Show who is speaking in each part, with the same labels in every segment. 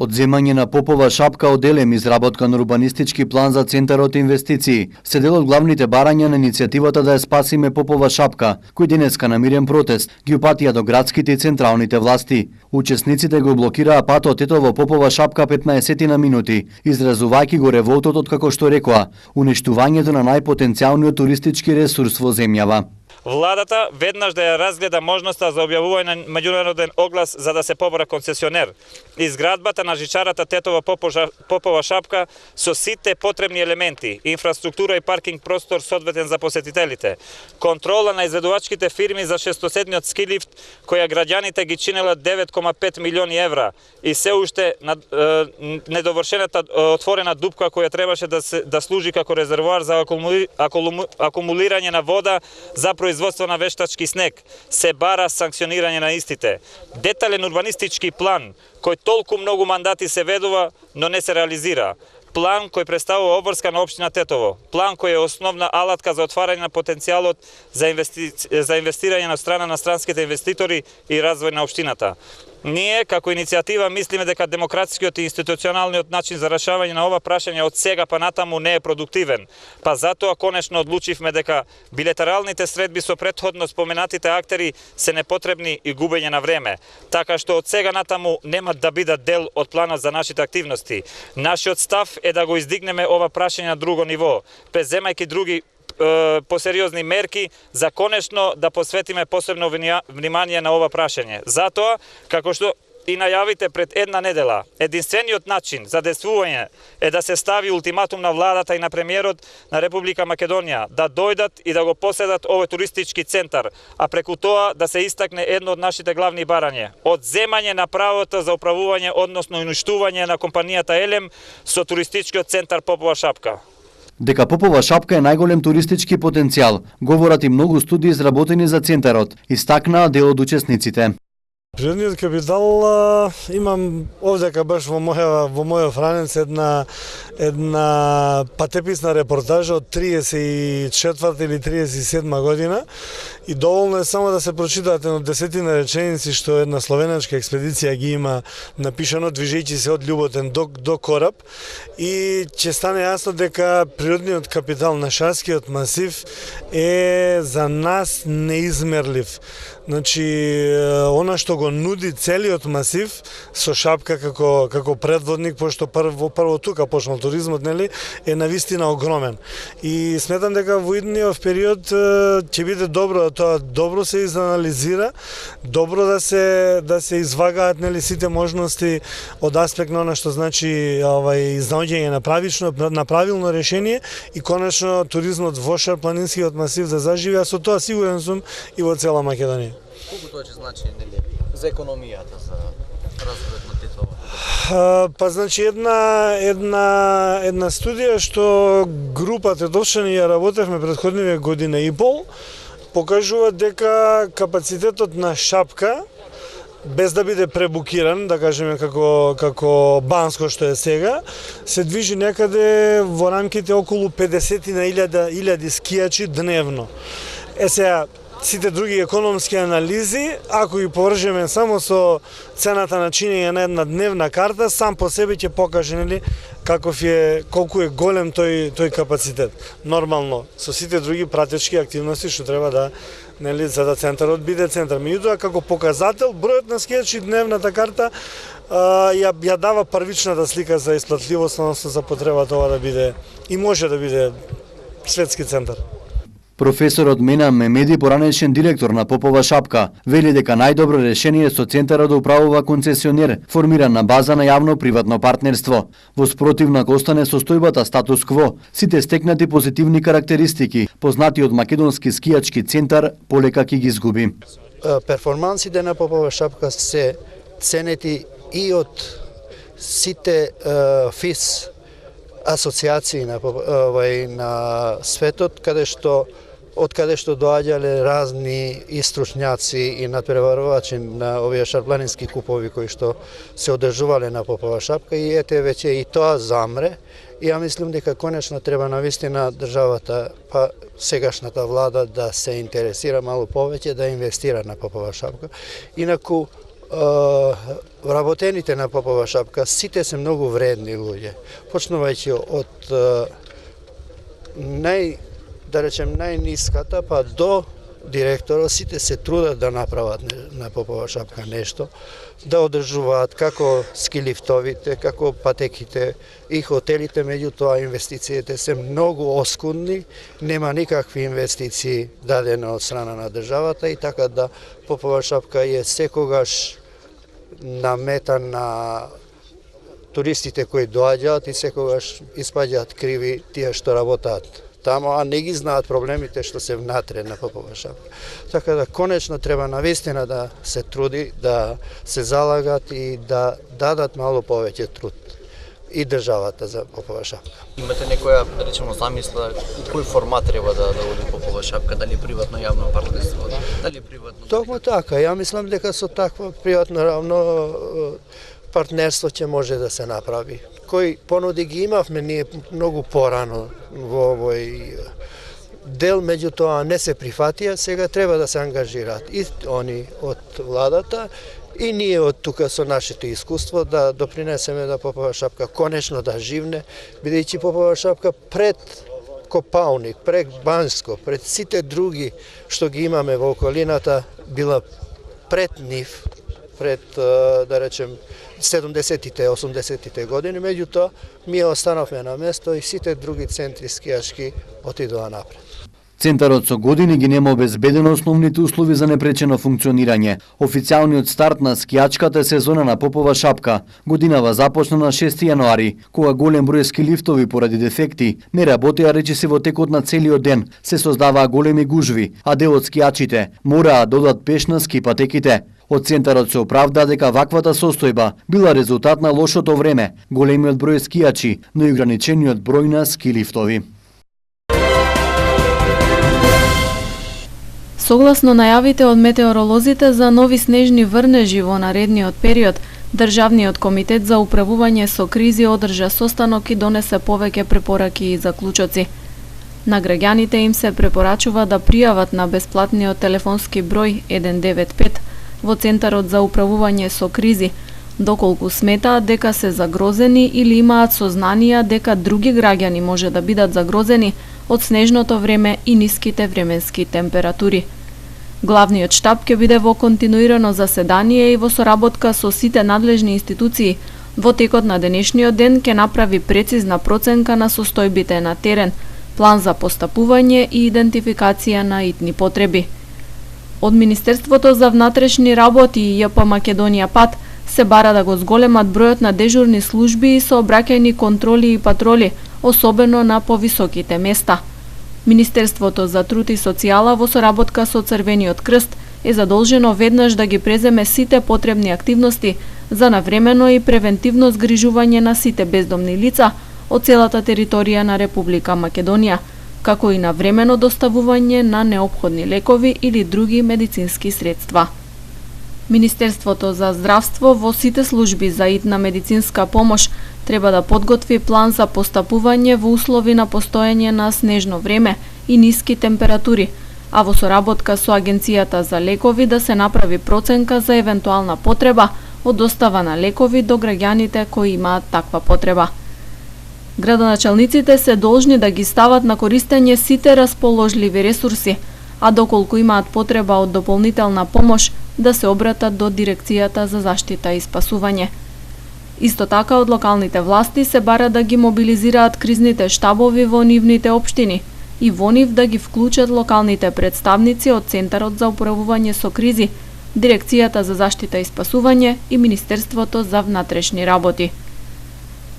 Speaker 1: Одземање на Попова шапка од Елем, изработка на урбанистички план за центарот инвестиции, се дел од главните барања на иницијативата да ја спасиме Попова шапка, кој денеска на мирен протест ги упатија до градските и централните власти. Учесниците го блокираа патот ето во Попова шапка 15 на минути, изразувајќи го револтот од, како што рекоа, уништувањето на најпотенцијалниот туристички ресурс во земјава.
Speaker 2: Владата веднаш да ја разгледа можноста за објавување на меѓународен оглас за да се побара концесионер. Изградбата на жичарата Тетова шапка со сите потребни елементи, инфраструктура и паркинг простор соодветен за посетителите, контрола на изведувачките фирми за шестоседниот ски лифт, која граѓаните ги чинела 9,5 милиони евра и се уште недовршената отворена дупка која требаше да служи како резервоар за акумулирање на вода за производство на вештачки снег, се бара санкционирање на истите. Детален урбанистички план, кој толку многу мандати се ведува, но не се реализира. План кој представува обврска на општина Тетово. План кој е основна алатка за отварање на потенцијалот за инвестирање на страна на странските инвеститори и развој на општината. Ние, како иницијатива, мислиме дека демократскиот и институционалниот начин за решавање на ова прашање од сега па натаму не е продуктивен. Па затоа конечно одлучивме дека билатералните средби со претходно споменатите актери се непотребни и губење на време, така што од сега натаму немат да бидат дел од планот за нашите активности. Нашиот став е да го издигнеме ова прашање на друго ниво, преземајќи други посериозни мерки за конечно да посветиме посебно внимание на ова прашање. Затоа, како што и најавите пред една недела, единствениот начин за действување е да се стави ултиматум на владата и на премиерот на Република Македонија да дојдат и да го поседат овој туристички центар, а преку тоа да се истакне едно од нашите главни барање – одземање на правото за управување, односно уништување на компанијата Елем со туристичкиот центар Попова шапка.
Speaker 1: Дека Попова шапка е најголем туристички потенцијал, говорат и многу студии изработени за центарот, истакнаа дел од учесниците.
Speaker 3: Природниот капитал имам овдека баш во мојот франец една патеписна репортажа од 34 или 37 година и доволно е само да се прочитаат едно десетина реченици што една словенечка експедиција ги има напишано движејќи се од Љуботен до кораб и ќе стане јасно дека природниот капитал на Шарскиот масив е за нас неизмерлив. Значи, она што го нуди целиот масив со шапка како предводник, пошто прво тука почнал туризмот, нели, е навистина огромен. И сметам дека во идниот период ќе биде добро, тоа добро се изанализира, добро да се извагаат, нели, сите можности од аспект на она што значи изнаоѓање на правилно решение и конечно туризмот во Шарпланинскиот масив да заживи, а со тоа сигурен сум и во цела Македонија.
Speaker 4: Колку тоа ќе значи, нели, за економијата, за развојот на Тетово?
Speaker 3: Па значи една студија што група тетовчани ја работевме претходниве година и пол, покажува дека капацитетот на шапка без да биде пребукиран, да кажеме како Банско што е сега, се движи некаде во рамките околу 50.000 скијачи дневно. Сега, сите други економски анализи, ако ги повржеме само со цената на чинење на една дневна карта, сам по себе ќе покаже, нели, колку е голем тој капацитет. Нормално, со сите други пратечки активности што треба да, нели, за да центарот биде центар. Меѓутоа, како показател, бројот на скијачи дневната карта ја дава првичната слика за исплатливост, односно за потребата ова да биде и може да биде светски центар.
Speaker 1: Професорот Мена Мемеди, поранешен директор на Попова шапка, вели дека најдобро решение е со центарот да управува концесионер, формиран на база на јавно-приватно партнерство. Во спротивно ако остане состојбата статус кво, сите стекнати позитивни карактеристики, познатиот македонски скијачки центар, полека ќе ги изгуби.
Speaker 5: Перформансите на Попова шапка се ценети и од сите ФИС асоциации на светот, од каде што доаѓале разни истручњаци и надпреварувачи на овие шарпланински купови кои што се одржувале на Попова шапка и ете веќе и тоа замре. И ја мислам дека конечно треба навистина државата, па сегашната влада да се интересира малку повеќе да инвестира на Попова шапка. Инаку вработените на Попова шапка сите се многу вредни луѓе. Почнувајќи од најниската па до директорот, сите се трудат да направат на Попова шапка нешто, да одржуваат како ски-лифтовите, како патеките и хотелите, меѓутоа инвестициите се многу оскудни, нема никакви инвестиции дадени од страна на државата и така да Попова шапка е секогаш намета на туристите кои доаѓаат и секогаш испаѓаат криви тие што работат тамо, а не ги знаат проблемите што се внатре на Попова шапка. Така да конечно треба навистина да се труди, да се залагат и да дадат мало повеќе труд и државата за Попова шапка.
Speaker 4: Имате некоја, да речеме, замисла кој формат треба да оди Попова шапка, дали приватно јавно партнерство, дали приватно?
Speaker 5: Токму така, ја мислам дека со такво приватно равно партнерство ќе може да се направи. Кои понуди ги имавме ние многу порано во овој дел, меѓутоа не се прифатија, сега треба да се ангажираат и они од владата и ние од тука со нашето искуство да допринесеме да Попова шапка конечно да живне, бидејќи Попова шапка пред Копалник, пред Банско, пред сите други што ги имаме во околината била пред нив, пред да речем 70-тите, 80-тите години, меѓутоа ние останавме на место и сите други центри скијачки отидоа напред.
Speaker 1: Центарот со години ги нема обезбедено основните услови за непречено функционирање. Официјалниот старт на скијачката сезона на Попова шапка годинава започна на 6 јануари, кога голем број ски лифтови поради дефекти не работеа речиси во текот на целиот ден, се создаваа големи гужви, а дел од скијачите мораа да одат пеш на ски патеките. Од центарот се оправда дека ваквата состојба била резултат на лошото време, големиот број скијачи, но и ограничениот број на ски лифтови.
Speaker 6: Согласно најавите од метеоролозите за нови снежни врнежи во наредниот период, Државниот комитет за управување со кризи одржа состанок и донесе повеќе препораки и заклучоци. На граѓаните им се препорачува да пријават на бесплатниот телефонски број 195 во Центарот за управување со кризи, доколку сметаат дека се загрозени или имаат сознанија дека други граѓани може да бидат загрозени од снежното време и ниските временски температури. Главниот штаб ќе биде во континуирано заседание и во соработка со сите надлежни институции во текот на денешниот ден ќе направи прецизна проценка на состојбите на терен, план за постапување и идентификација на итни потреби. Од Министерството за внатрешни работи и ЈП Македонија ПАТ се бара да го зголемат бројот на дежурни служби и сообраќајни контроли и патроли, особено на повисоките места. Министерството за труд и социјала во соработка со Црвениот крст е задолжено веднаш да ги преземе сите потребни активности за навремено и превентивно згрижување на сите бездомни лица од целата територија на Република Македонија, како и навремено доставување на неопходни лекови или други медицински средства. Министерството за здравство во сите служби за итна медицинска помош треба да подготви план за постапување во услови на постоење на снежно време и ниски температури, а во соработка со Агенцијата за лекови да се направи проценка за евентуална потреба од достава на лекови до граѓаните кои имаат таква потреба. Градоначалниците се должни да ги стават на користење сите расположливи ресурси, а доколку имаат потреба од дополнителна помош, да се обратат до Дирекцијата за заштита и спасување. Исто така од локалните власти се бара да ги мобилизираат кризните штабови во нивните општини и во нив да ги вклучат локалните представници од Центарот за управување со кризи, Дирекцијата за заштита и спасување и Министерството за внатрешни работи.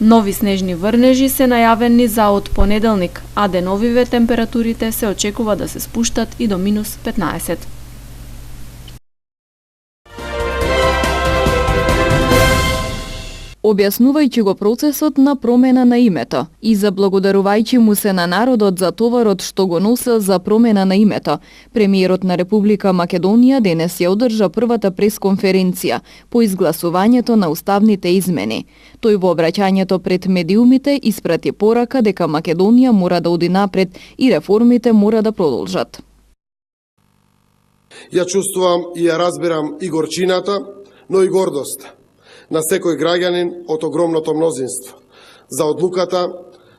Speaker 6: Нови снежни врнежи се најавени за од понеделник, а деновиве температурите се очекува да се спуштат и до -15.
Speaker 7: Објаснувајќи го процесот на промена на името и заблагодарувајќи му се на народот за товарот што го носел за промена на името, премиерот на Република Македонија денес ја одржа првата пресконференција по изгласувањето на уставните измени. Тој во обраќањето пред медиумите испрати порака дека Македонија мора да оди напред и реформите мора да продолжат.
Speaker 8: Ја чувствувам и ја разбирам и горчината, но и гордост на секој граѓанин од огромното мнозинство за одлуката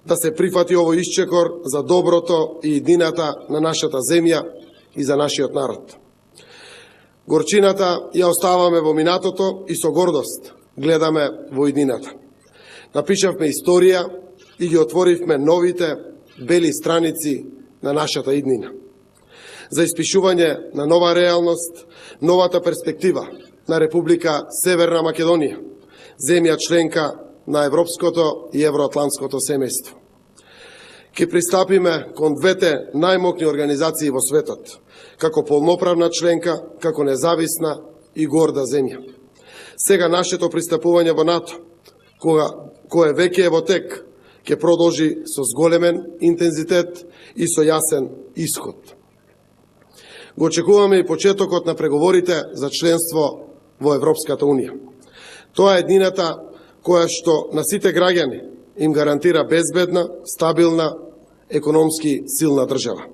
Speaker 8: да се прифати овој исчекор за доброто и едината на нашата земја и за нашиот народ. Горчината ја оставаме во минатото и со гордост гледаме во едината. Напишавме историја и ги отворивме новите бели страници на нашата иднина. За испишување на нова реалност, новата перспектива на Република Северна Македонија, земја членка на Европското и Евроатлантското семејство. Ке пристапиме кон двете најмокни организации во светот, како полноправна членка, како независна и горда земја. Сега нашето пристапување во НАТО, кое веќе е во тек, ќе продолжи со зголемен интензитет и со јасен исход. Го очекуваме и почетокот на преговорите за членство во Европската Унија. Тоа е еднината која што на сите граѓани им гарантира безбедна, стабилна, економски силна држава.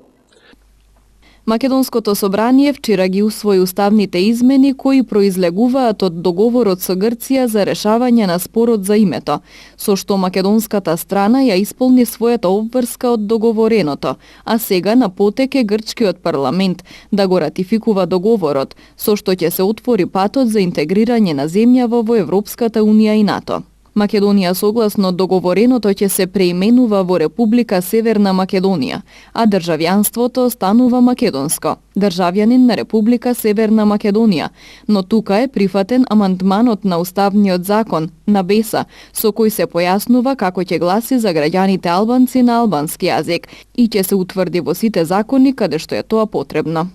Speaker 7: Македонското собрание вчера ги усвои уставните измени кои произлегуваат од договорот со Грција за решавање на спорот за името, со што македонската страна ја исполни својата обврска од договореното, а сега на потек е грчкиот парламент да го ратификува договорот, со што ќе се отвори патот за интегрирање на земјава во Европската Унија и НАТО. Македонија согласно договореното ќе се преименува во Република Северна Македонија, а државјанството станува македонско, државјанин на Република Северна Македонија, но тука е прифатен амандманот на Уставниот закон, на БЕСА, со кој се појаснува како ќе гласи за граѓаните албанци на албански јазик и ќе се утврди во сите закони каде што е тоа потребно.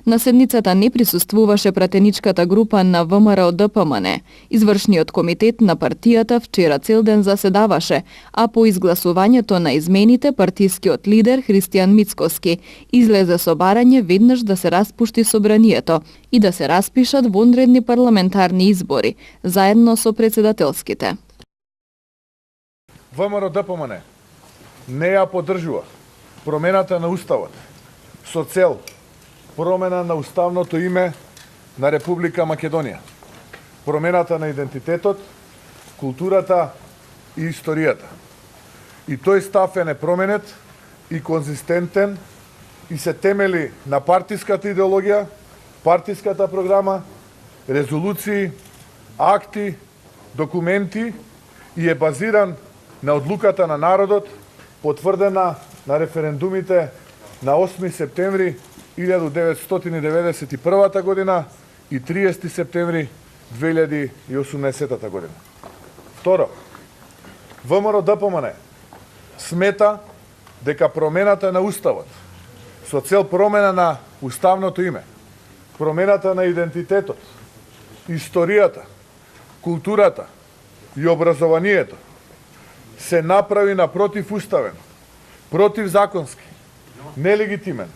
Speaker 7: На седницата не присуствуваше пратеничката група на ВМРО ДПМН. Извршниот комитет на партијата вчера цел ден заседаваше, а по изгласувањето на измените партискиот лидер Христијан Мицкоски излезе со барање веднаш да се распушти собранието и да се распишат вонредни парламентарни избори, заедно со председателските.
Speaker 9: ВМРО ДПМН не ја поддржува промената на Уставот со цел промена на уставното име на Република Македонија, промената на идентитетот, културата и историјата. И тој став е непроменет и конзистентен и се темели на партиската идеологија, партиската програма, резолуции, акти, документи и е базиран на одлуката на народот, потврдена на референдумите на 8 септември 1991 година и 30 септември 2018 година. Второ, ВМРО ДПМН смета дека промената на Уставот со цел промена на уставното име, промената на идентитетот, историјата, културата и образованието се направи на противуставен, противзаконски, нелегитимен,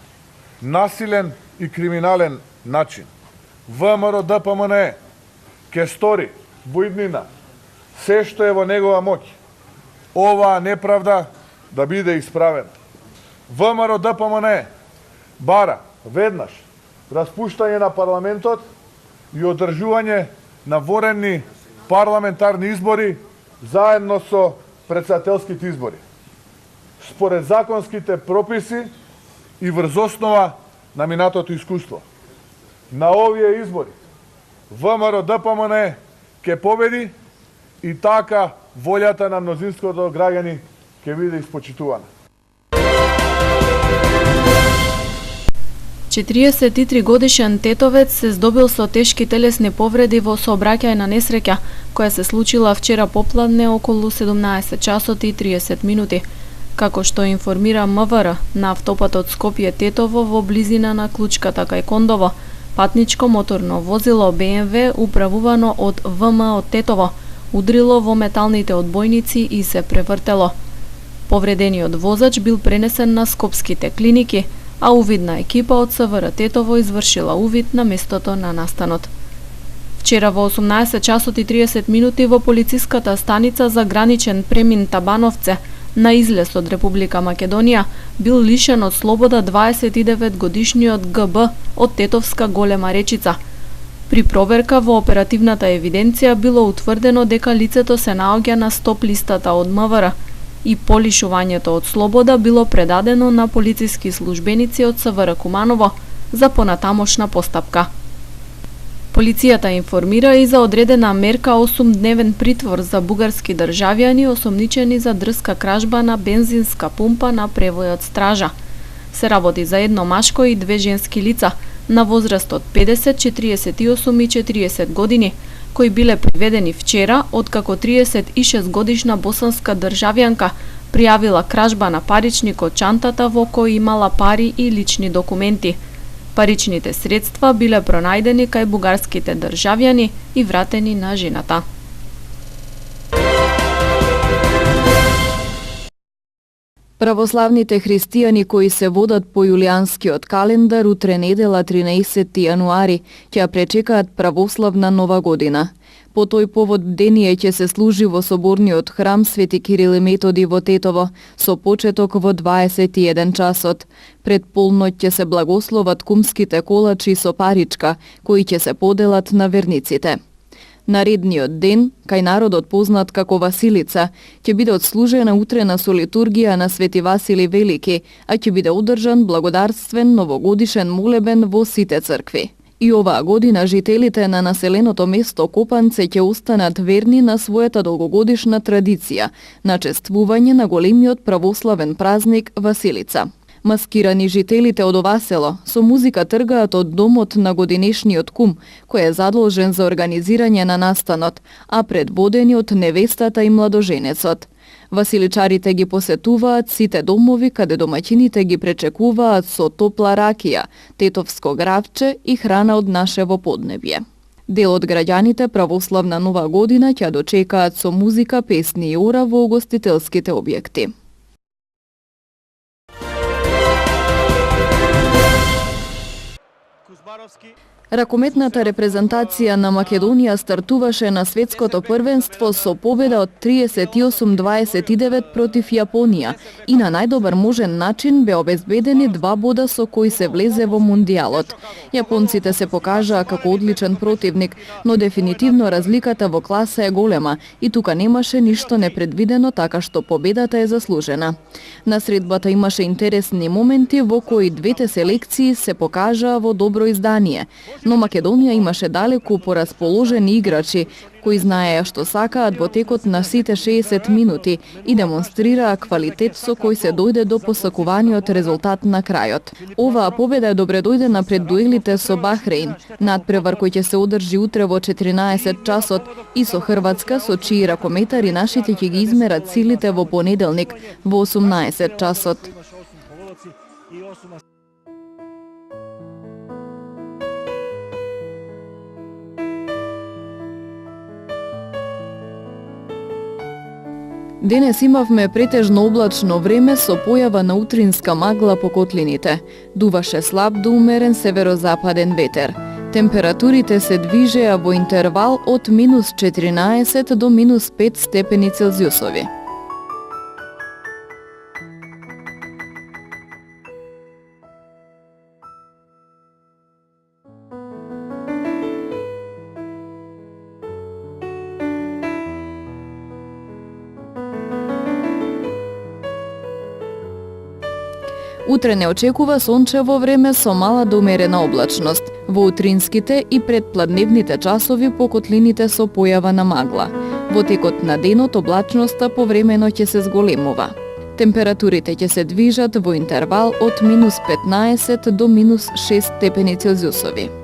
Speaker 9: насилен и криминален начин. ВМРО ДПМН ќе стори во иднина се што е во негова моќ оваа неправда да биде исправена. ВМРО ДПМН бара веднаш распуштање на парламентот и одржување на воредни парламентарни избори заедно со претседателските избори, според законските прописи и врз основа на минатото искуство. На овие избори ВМРО ДПМН ќе победи и така волјата на мнозинството граѓани ќе биде испочитувана.
Speaker 6: 43 годишен тетовец се здобил со тешки телесни повреди во сообраќајна несреќа која се случила вчера попладне околу 17 часот и 30 минути. Како што информира МВР на автопатот Скопје-Тетово во близина на Клучката кај Кондово, патничко моторно возило БМВ управувано од ВМ од Тетово удрило во металните одбојници и се превртело. Повредениот возач бил пренесен на скопските клиники, а увидна екипа од СВР Тетово извршила увид на местото на настанот. Вчера во 18 часот и 30 минути во полициската станица за граничен премин Табановце на излез од Република Македонија бил лишен од слобода 29 годишниот ГБ од Тетовска Голема Речица. При проверка во оперативната евиденција било утврдено дека лицето се наоѓа на стоп листата од МВР и по лишувањето од слобода било предадено на полициски службеници од СВР Куманово за понатамошна постапка. Полицијата информира и за одредена мерка 8-дневен притвор за бугарски државјани осомничени за дрска кражба на бензинска пумпа на превојот Стража. Се работи за едно машко и две женски лица на возраст од 50, 48 и 40 години, кои биле приведени вчера откако 36 годишна босанска државјанка пријавила кражба на паричник од чантата во кој имала пари и лични документи. Паричните средства биле пронајдени кај бугарските државјани и вратени на жената.
Speaker 7: Православните христијани кои се водат по јулијанскиот календар утре недела 13 јануари ќе пречекаат православна нова година. По тој повод бдение ќе се служи во соборниот храм Свети Кирил и Методи во Тетово со почеток во 21 часот. Пред полноќ ќе се благословат кумските колачи со паричка кои ќе се поделат на верниците. Наредниот ден, кај народот познат како Василица, ќе биде отслужена утрена со литургија на Свети Васили Велики, а ќе биде одржан благодарствен новогодишен молебен во сите цркви. И оваа година жителите на населеното место Копанце ќе останат верни на својата долгогодишна традиција на чествување на големиот православен празник Василица. Маскирани жителите од ова село со музика тргаат од домот на годинешниот кум, кој е задолжен за организирање на настанот, а предводени од невестата и младоженецот. Василичарите ги посетуваат сите домови каде домаќините ги пречекуваат со топла ракија, тетовско гравче и храна од нашево поднебје. Дел од граѓаните православна нова година ќе дочекаат со музика, песни и ора во угостителските објекти. Ракометната репрезентација на Македонија стартуваше на светското првенство со победа од 38-29 против Јапонија и на најдобар можен начин бе обезбедени 2 бода со кои се влезе во мундијалот. Јапонците се покажаа како одличен противник, но дефинитивно разликата во класа е голема и тука немаше ништо непредвидено, така што победата е заслужена. На средбата имаше интересни моменти во кои двете селекции се покажаа во добро издание, но Македонија имаше далеку порасположени играчи, кои знаеа што сакаат во текот на сите 60 минути и демонстрираа квалитет со кој се дојде до посакуваниот резултат на крајот. Оваа победа е добредојдена пред дуелите со Бахрейн, надпревар кој ќе се одржи утре во 14 часот, и со Хрватска, со чии ракометари нашите ќе ги измерат силите во понеделник во 18 часот. Денес имавме претежно облачно време со појава на утринска магла по котлините. Дуваше слаб до умерен северозападен ветер. Температурите се движеа во интервал од -14 до -5 степени Целзиусови. Утре не очекува сончево време со мала до умерена облачност. Во утринските и предпладневните часови по котлините со појава на магла. Во текот на денот облачноста повремено ќе се зголемува. Температурите ќе се движат во интервал од -15 до -6 степени Целзиусови.